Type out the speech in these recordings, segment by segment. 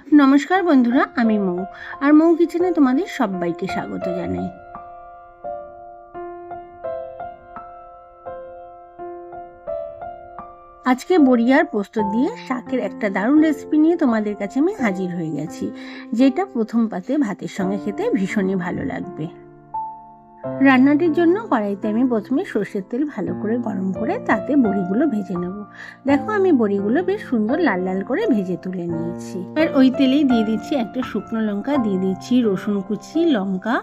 নমস্কার বন্ধুরা, আমি মৌ আর মৌ কিচেনে তোমাদের সবাইকে স্বাগত জানাই। আজকে বড়ি আর পোস্ত দিয়ে শাকের একটা দারুণ রেসিপি নিয়ে তোমাদের কাছে আমি হাজির হয়ে গেছি, যেটা প্রথম পাতে ভাতের সঙ্গে খেতে ভীষণই ভালো লাগবে। রান্নাটির জন্য কড়াইতে আমি প্রথমে সর্ষের তেল ভালো করে গরম করে তাতে বড়িগুলো ভেজে নেব। দেখো, আমি বড়িগুলো বেশ সুন্দর লাল লাল করে ভেজে তুলে নিয়েছি। আর ওই তেলেই দিয়ে দিচ্ছি একটা শুকনো লঙ্কা, দিয়ে দিচ্ছি রসুন কুচি, লঙ্কা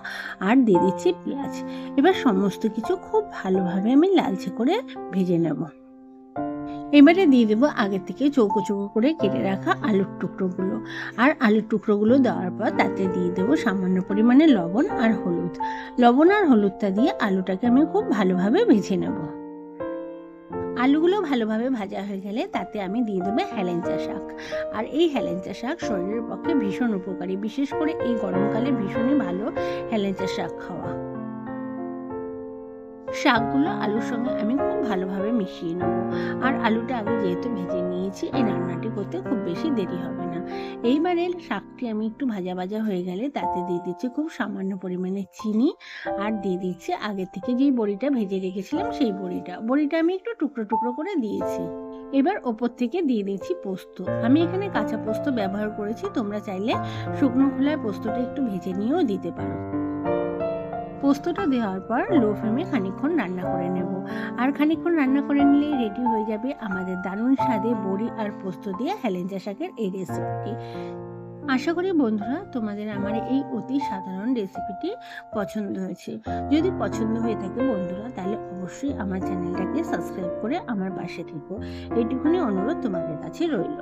আর দিয়ে দিচ্ছি পেঁয়াজ। এবার সমস্ত কিছু খুব ভালোভাবে আমি লালচে করে ভেজে নেব। এবারে দিয়ে দেবো আগে থেকে চৌকো চৌকো করে কেটে রাখা আলুর টুকরোগুলো। আর আলুর টুকরোগুলো দেওয়ার পর তাতে দিয়ে দেবো সামান্য পরিমাণে লবণ আর হলুদ। লবণ আর হলুদটা দিয়ে আলুটাকে আমি খুব ভালোভাবে ভেজে নেব। আলুগুলো ভালোভাবে ভাজা হয়ে গেলে তাতে আমি দিয়ে দেবো হেলেঞ্চা শাক। আর এই হেলেঞ্চা শাক শরীরের পক্ষে ভীষণ উপকারী, বিশেষ করে এই গরমকালে ভীষণই ভালো হেলেঞ্চা শাক খাওয়া। শাকগুলো আলুর সঙ্গে আমি খুব ভালোভাবে মিশিয়ে নেব। আর আলুটা আগে যেহেতু ভেজে নিয়েছি, এই রান্নাটি করতে খুব বেশি দেরি হবে না। এইবারে শাকটি আমি একটু ভাজা ভাজা হয়ে গেলে তাতে দিয়ে দিচ্ছি খুব সামান্য পরিমাণে চিনি, আর দিয়ে দিচ্ছি আগে থেকে যেই বড়িটা ভেজে রেখেছিলাম সেই বড়িটা আমি একটু টুকরো টুকরো করে দিয়েছি। এবার ওপর থেকে দিয়ে দিচ্ছি পোস্ত। আমি এখানে কাঁচা পোস্ত ব্যবহার করেছি, তোমরা চাইলে শুকনো খোলায় পোস্তটা একটু ভেজে নিয়েও দিতে পারো। পোস্তটা দেওয়ার পর লো ফ্লেমে খানিকক্ষণ রান্না করে নেব। আর খানিকক্ষণ রান্না করে নিলেই রেডি হয়ে যাবে আমাদের দারুণ স্বাদে বড়ি আর পোস্ত দিয়ে হেলেঞ্চা শাকের এই রেসিপিটি। আশা করি বন্ধুরা তোমাদের আমার এই অতি সাধারণ রেসিপিটি পছন্দ হয়েছে। যদি পছন্দ হয়ে থাকে বন্ধুরা, তাহলে অবশ্যই আমার চ্যানেলটাকে সাবস্ক্রাইব করে আমার পাশে থেকো। এইটুকুনি অনুরোধ তোমাদের কাছে রইল।